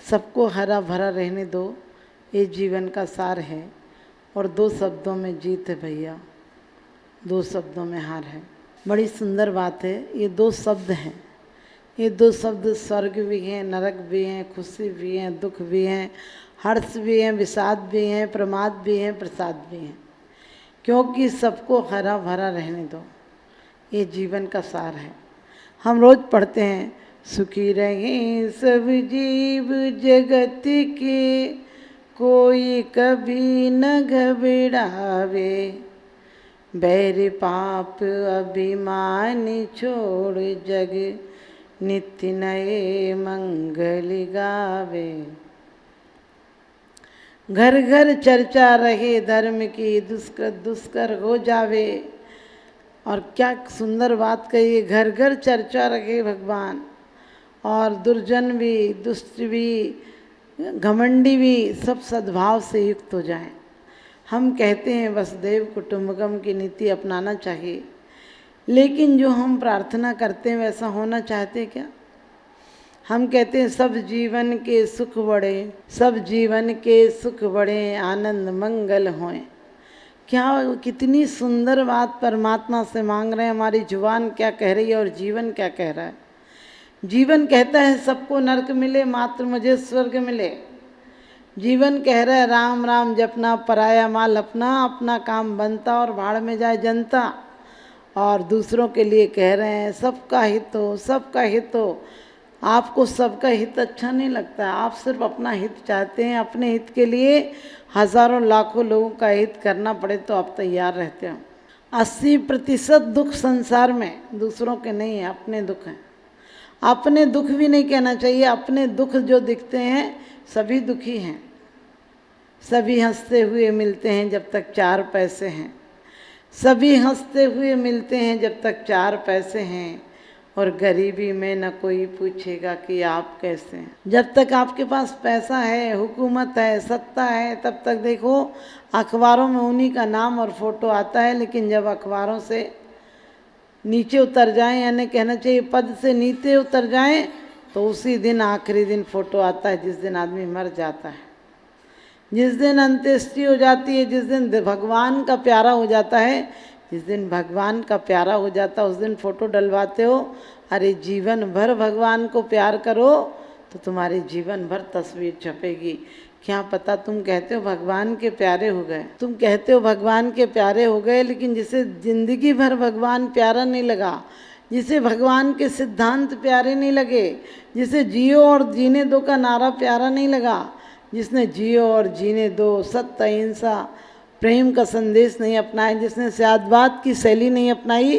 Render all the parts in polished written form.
सबको हरा भरा रहने दो, ये जीवन का सार है। और 2 शब्दों में जीत है भैया, 2 शब्दों में हार है। बड़ी सुंदर बात है। ये 2 शब्द हैं, ये 2 शब्द स्वर्ग भी हैं, नरक भी हैं, खुशी भी हैं, दुख भी हैं, हर्ष भी हैं, विषाद भी हैं, प्रमाद भी हैं, प्रसाद भी हैं। क्योंकि सबको हरा भरा रहने दो, ये जीवन का सार है। हम रोज पढ़ते हैं, सुखी रहें सब जीव जगत के, कोई कभी न घबरावे, बैर पाप अभिमान छोड़ जग नित्य नए मंगल गावे। घर घर चर्चा रहे धर्म की, दुष्कर दुष्कर हो जावे। और क्या सुंदर बात कही, घर घर चर्चा रहे भगवान, और दुर्जन भी, दुष्ट भी, घमंडी भी सब सद्भाव से युक्त हो जाएं। हम कहते हैं वसुदेव कुटुंबकम की नीति अपनाना चाहिए, लेकिन जो हम प्रार्थना करते हैं वैसा होना चाहते क्या? हम कहते हैं सब जीवन के सुख बढ़े, सब जीवन के सुख बढ़े, आनंद मंगल होए। क्या कितनी सुंदर बात परमात्मा से मांग रहे हैं। हमारी जुबान क्या कह रही है और जीवन क्या कह रहा है? जीवन कहता है सबको नरक मिले, मात्र मुझे स्वर्ग मिले। जीवन कह रहा है राम राम जपना, पराया माल अपना, अपना काम बनता और भाड़ में जाए जनता। और दूसरों के लिए कह रहे हैं सबका हित हो, सबका हित हो। आपको सबका हित अच्छा नहीं लगता, आप सिर्फ अपना हित चाहते हैं। अपने हित के लिए हजारों लाखों लोगों का हित करना पड़े तो आप तैयार रहते हो। 80% दुख संसार में दूसरों के नहीं है, अपने दुख हैं। अपने दुख भी नहीं कहना चाहिए, अपने दुख जो दिखते हैं सभी दुखी हैं। सभी हंसते हुए मिलते हैं जब तक 4 पैसे हैं, सभी हंसते हुए मिलते हैं जब तक 4 पैसे हैं। और गरीबी में न कोई पूछेगा कि आप कैसे हैं। जब तक आपके पास पैसा है, हुकूमत है, सत्ता है, तब तक देखो अखबारों में उन्हीं का नाम और फोटो आता है। लेकिन जब अखबारों से नीचे उतर जाएं, यानी कहना चाहिए पद से नीचे उतर जाएं, तो उसी दिन आखिरी दिन फोटो आता है जिस दिन आदमी मर जाता है, जिस दिन अंत्येष्टि हो जाती है, जिस दिन भगवान का प्यारा हो जाता है। जिस दिन भगवान का प्यारा हो जाता है उस दिन फोटो डलवाते हो। अरे जीवन भर भगवान को प्यार करो तो तुम्हारे जीवन भर तस्वीर छपेगी। क्या पता तुम कहते हो भगवान के प्यारे हो गए, तुम कहते हो भगवान के प्यारे हो गए, लेकिन जिसे जिंदगी भर भगवान प्यारा नहीं लगा, जिसे भगवान के सिद्धांत प्यारे नहीं लगे, जिसे जियो और जीने दो का नारा प्यारा नहीं लगा, जिसने जियो और जीने दो, सत्य अहिंसा प्रेम का संदेश नहीं अपनाया, जिसने सद्भाव की शैली नहीं अपनाई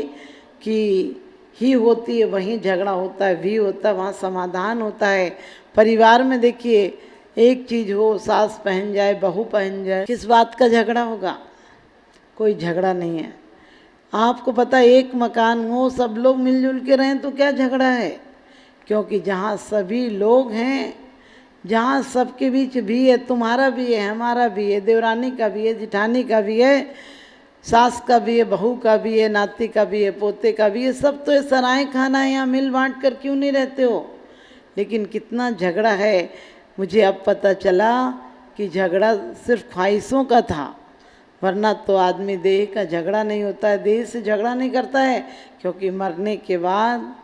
कि ही होती है वहीं झगड़ा होता है, भी होता है वहाँ समाधान होता है। परिवार में देखिए एक चीज़ हो, सास पहन जाए, बहू पहन जाए, किस बात का झगड़ा होगा? कोई झगड़ा नहीं है। आपको पता है एक मकान हो, सब लोग मिलजुल के रहें तो क्या झगड़ा है? क्योंकि जहाँ सभी लोग हैं, जहाँ सबके बीच भी है, तुम्हारा भी है, हमारा भी है, देवरानी का भी है, जिठानी का भी है, सास का भी है, बहू का भी है, नाती का भी है, पोते का भी है, सब तो ये सराय खाना है, यहाँ मिल बांट कर क्यों नहीं रहते हो? लेकिन कितना झगड़ा है। मुझे अब पता चला कि झगड़ा सिर्फ ख्वाहिशों का था, वरना तो आदमी देह का झगड़ा नहीं होता है, देह से झगड़ा नहीं करता है। क्योंकि मरने के बाद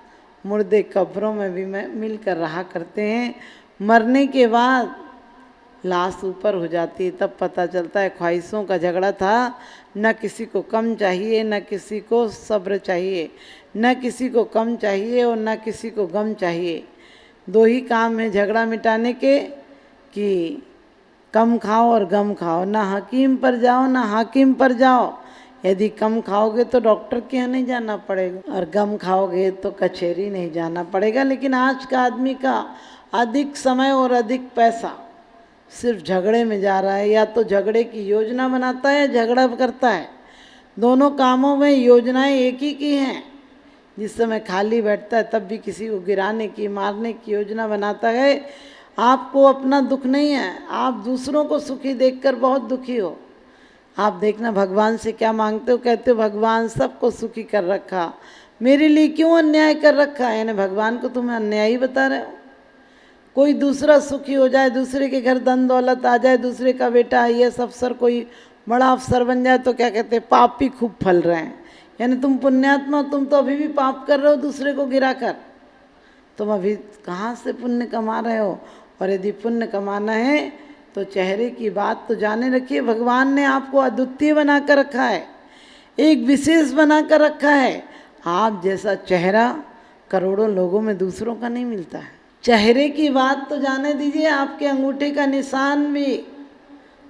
मुर्दे कब्रों में भी मिल कर रहा करते हैं। मरने के बाद लाश ऊपर हो जाती है, तब पता चलता है ख्वाहिशों का झगड़ा था। न किसी को कम चाहिए, न किसी को सब्र चाहिए, न किसी को कम चाहिए और न किसी को गम चाहिए। 2 ही काम है झगड़ा मिटाने के, कि कम खाओ और गम खाओ। ना हकीम पर जाओ ना हाकिम पर जाओ। यदि कम खाओगे तो डॉक्टर के यहाँ नहीं जाना पड़ेगा, और गम खाओगे तो कचहरी नहीं जाना पड़ेगा। लेकिन आज का आदमी का अधिक समय और अधिक पैसा सिर्फ झगड़े में जा रहा है। या तो झगड़े की योजना बनाता है या झगड़ा करता है। दोनों कामों में योजनाएं एक ही की हैं। जिस समय खाली बैठता है तब भी किसी को गिराने की, मारने की योजना बनाता है। आपको अपना दुख नहीं है, आप दूसरों को सुखी देखकर बहुत दुखी हो। आप देखना भगवान से क्या मांगते हो, कहते हो भगवान सबको सुखी कर रखा, मेरे लिए क्यों अन्याय कर रखा है? यानी भगवान को तुम्हें अन्यायी बता रहे हो। कोई दूसरा सुखी हो जाए, दूसरे के घर धन दौलत आ जाए, दूसरे का बेटा IAS अफसर कोई बड़ा अफसर बन जाए तो क्या कहते हैं, पाप भी खूब फल रहे हैं। यानी तुम पुण्यात्मा हो, तुम तो अभी भी पाप कर रहे हो दूसरे को गिरा कर, तुम अभी कहाँ से पुण्य कमा रहे हो। और यदि पुण्य कमाना है तो चेहरे की बात तो जाने रखिए, भगवान ने आपको अद्वितीय बना कर रखा है, एक विशेष बना कर रखा है। आप जैसा चेहरा करोड़ों लोगों में दूसरों का नहीं मिलता है। चेहरे की बात तो जाने दीजिए, आपके अंगूठे का निशान भी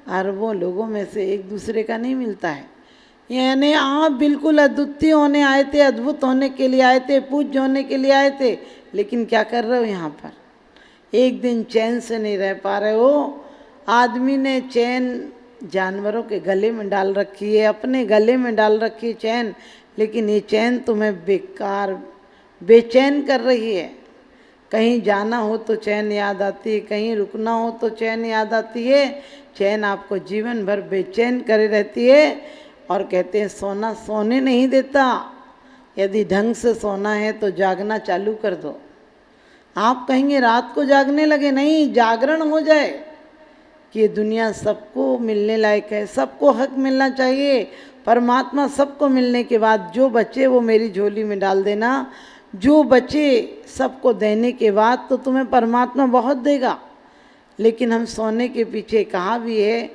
अरबों लोगों में से एक दूसरे का नहीं मिलता है। यानी आप बिल्कुल अद्वितीय होने आए थे, अद्भुत होने के लिए आए थे, पूज्य होने के लिए आए थे, लेकिन क्या कर रहे हो यहाँ पर, एक दिन चैन से नहीं रह पा रहे हो। आदमी ने चैन जानवरों के गले में डाल रखी है, अपने गले में डाल रखी है चैन, लेकिन ये चैन तुम्हें बेकार बेचैन कर रही है। कहीं जाना हो तो चैन याद आती है, कहीं रुकना हो तो चैन याद आती है। चैन आपको जीवन भर बेचैन करे रहती है। और कहते हैं सोना सोने नहीं देता, यदि ढंग से सोना है तो जागना चालू कर दो। आप कहेंगे रात को जागने लगे, नहीं, जागरण हो जाए कि ये दुनिया सबको मिलने लायक है, सबको हक मिलना चाहिए। परमात्मा सबको मिलने के बाद जो बचे वो मेरी झोली में डाल देना, जो बचे सबको देने के बाद तो तुम्हें परमात्मा बहुत देगा। लेकिन हम सोने के पीछे कहा भी है,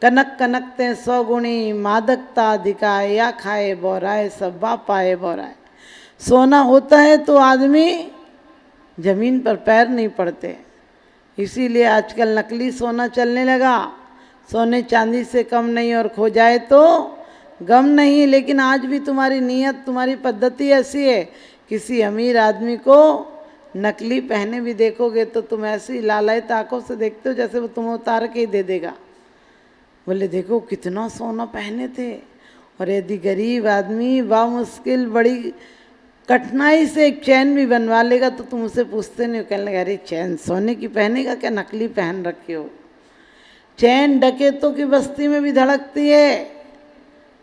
कनक कनकते 100 गुणी, मादकता अधिकाय, या खाए बोराए सब बाप पाए बोराए। सोना होता है तो आदमी जमीन पर पैर नहीं पड़ते, इसीलिए आजकल नकली सोना चलने लगा। सोने चांदी से कम नहीं, और खो जाए तो गम नहीं। लेकिन आज भी तुम्हारी नीयत, तुम्हारी पद्धति ऐसी है, किसी अमीर आदमी को नकली पहने भी देखोगे तो तुम ऐसी लालायत आंखों से देखते हो जैसे वो तुम्हें उतार के ही दे देगा। बोले देखो कितना सोना पहने थे। और यदि गरीब आदमी बामुश्किल बड़ी कठिनाई से एक चैन भी बनवा लेगा तो तुम उसे पूछते नहीं हो, कहने लगा अरे चैन सोने की पहनेगा क्या, नकली पहन रखे हो। चैन डकैतों की बस्ती में भी धड़कती है,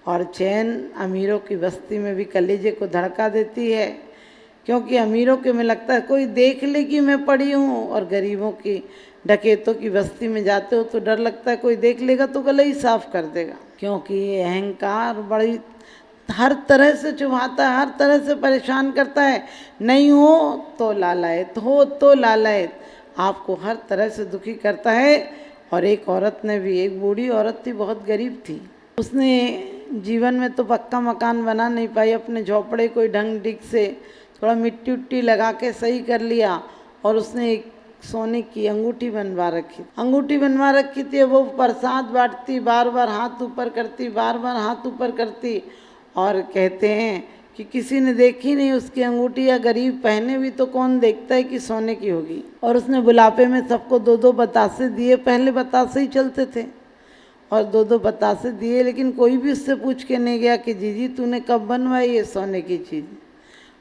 और चैन अमीरों की बस्ती में भी कलेजे को धड़का देती है। क्योंकि अमीरों के में लगता है कोई देख ले कि मैं पड़ी हूँ, और गरीबों की डकैतों की बस्ती में जाते हो तो डर लगता है कोई देख लेगा तो गला ही साफ कर देगा। क्योंकि ये अहंकार बड़ी हर तरह से चुभाता है, हर तरह से परेशान करता है। नहीं हो तो लालायत, हो तो लालायत, आपको हर तरह से दुखी करता है। और एक औरत ने भी, एक बूढ़ी औरत थी, बहुत गरीब थी, उसने जीवन में तो पक्का मकान बना नहीं पाई, अपने झोपड़े कोई ढंग ढिक से थोड़ा मिट्टी उट्टी लगा के सही कर लिया, और उसने एक सोने की अंगूठी बनवा रखी। अंगूठी बनवा रखी थी, वो प्रसाद बांटती, बार बार हाथ ऊपर करती, बार बार हाथ ऊपर करती, और कहते हैं कि किसी ने देखी नहीं उसकी अंगूठी, या गरीब पहने भी तो कौन देखता है कि सोने की होगी। और उसने बुलापे में सबको 2-2 बतासे दिए, पहले बतासे ही चलते थे, और 2-2 बतासे दिए, लेकिन कोई भी उससे पूछ के नहीं गया कि जीजी तूने कब बनवाई ये सोने की चीज़।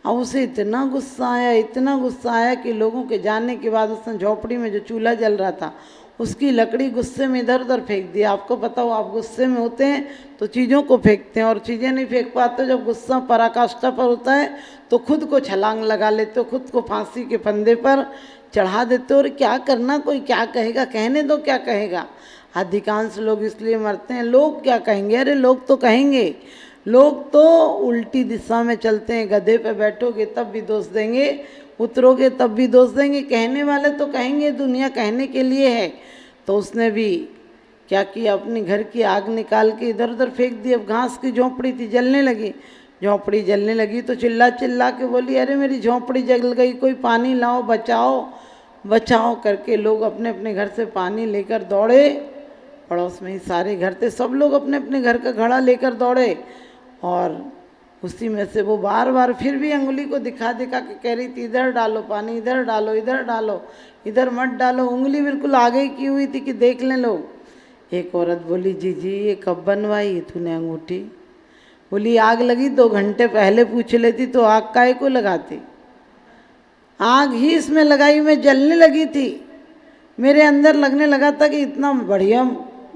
अब उसे इतना गुस्सा आया, इतना गुस्सा आया कि लोगों के जाने के बाद उसने झोपड़ी में जो चूल्हा जल रहा था उसकी लकड़ी गुस्से में इधर उधर फेंक दिया। आपको पता हो, आप गुस्से में होते हैं तो चीज़ों को फेंकते हैं, और चीज़ें नहीं फेंक पाते। जब गुस्सा पराकाष्ठा पर होता है तो खुद को छलांग लगा लेते हो, खुद को फांसी के फंदे पर चढ़ा देते हो। और क्या करना, कोई क्या कहेगा, कहने दो क्या कहेगा। अधिकांश लोग इसलिए मरते हैं, लोग क्या कहेंगे, अरे लोग तो कहेंगे, लोग तो उल्टी दिशा में चलते हैं। गधे पे बैठोगे तब भी दोष देंगे, उतरोगे तब भी दोष देंगे, कहने वाले तो कहेंगे, दुनिया कहने के लिए है। तो उसने भी क्या किया, अपनी घर की आग निकाल के इधर उधर फेंक दी। अब घास की झोंपड़ी थी, जलने लगी, झोंपड़ी जलने लगी तो चिल्ला चिल्ला के बोली अरे मेरी झोंपड़ी जल गई, कोई पानी लाओ, बचाओ बचाओ करके लोग अपने अपने घर से पानी लेकर दौड़े। पड़ोस में ही सारे घर थे, सब लोग अपने अपने घर का घड़ा लेकर दौड़े, और उसी में से वो बार बार फिर भी अंगुली को दिखा दिखा के कह रही थी इधर डालो पानी, इधर डालो, इधर डालो, इधर मत डालो। उंगली बिल्कुल आगे की हुई थी कि देख लें लोग। एक औरत बोली जीजी ये कब बनवाई तूने अंगूठी। बोली आग लगी 2 घंटे पहले पूछ लेती तो आग काहे को लगाती, आग ही इसमें लगाई, मैं जलने लगी थी। मेरे अंदर लगने लगा था कि इतना बढ़िया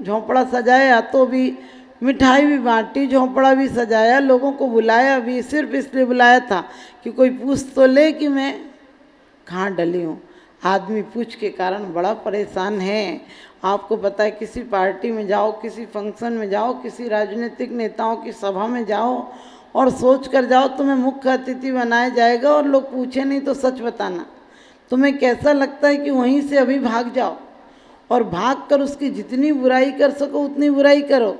झोंपड़ा सजाया, तो भी मिठाई भी बांटी, झोंपड़ा भी सजाया, लोगों को बुलाया भी, सिर्फ इसलिए बुलाया था कि कोई पूछ तो ले कि मैं कहाँ डली हूँ। आदमी पूछ के कारण बड़ा परेशान है। आपको पता है, किसी पार्टी में जाओ, किसी फंक्शन में जाओ, किसी राजनीतिक नेताओं की सभा में जाओ और सोच कर जाओ तुम्हें मुख्य अतिथि बनाया जाएगा और लोग पूछे नहीं तो सच बताना। तुम्हें कैसा लगता है कि वहीं से अभी भाग जाओ और भाग कर उसकी जितनी बुराई कर सको उतनी बुराई करो,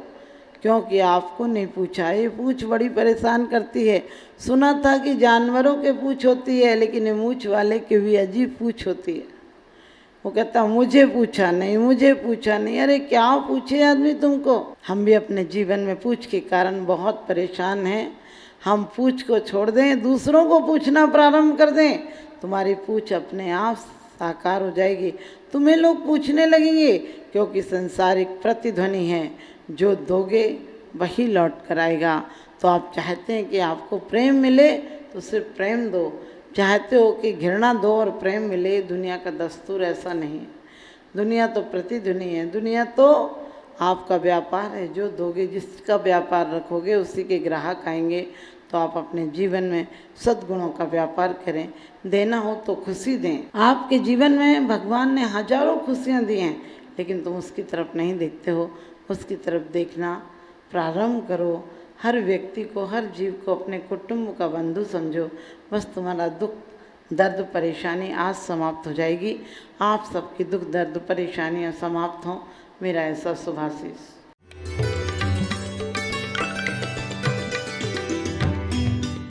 क्योंकि आपको नहीं पूछा। ये पूछ बड़ी परेशान करती है। सुना था कि जानवरों के पूछ होती है, लेकिन ये मूछ वाले की भी अजीब पूछ होती है। वो कहता मुझे पूछा नहीं, मुझे पूछा नहीं। अरे क्या पूछे आदमी तुमको। हम भी अपने जीवन में पूछ के कारण बहुत परेशान हैं। हम पूछ को छोड़ दें, दूसरों को पूछना प्रारंभ कर दें, तुम्हारी पूछ अपने आप साकार हो जाएगी। तुम्हें लोग पूछने लगेंगे, क्योंकि संसारिक प्रतिध्वनि है, जो दोगे वही लौट कर आएगा। तो आप चाहते हैं कि आपको प्रेम मिले तो सिर्फ प्रेम दो, चाहते हो कि घृणा दो और प्रेम मिले। दुनिया का दस्तूर ऐसा नहीं है। दुनिया तो प्रतिध्वनि है, दुनिया तो आपका व्यापार है। जो दोगे, जिसका व्यापार रखोगे उसी के ग्राहक आएंगे। तो आप अपने जीवन में सद्गुणों का व्यापार करें। देना हो तो खुशी दें। आपके जीवन में भगवान ने हजारों खुशियाँ दी हैं, लेकिन तुम उसकी तरफ नहीं देखते हो। उसकी तरफ देखना प्रारंभ करो। हर व्यक्ति को, हर जीव को अपने कुटुंब का बंधु समझो। बस तुम्हारा दुख दर्द परेशानी आज समाप्त हो जाएगी। आप सबकी दुख दर्द परेशानियाँ समाप्त हों, मेरा ऐसा शुभाशीष।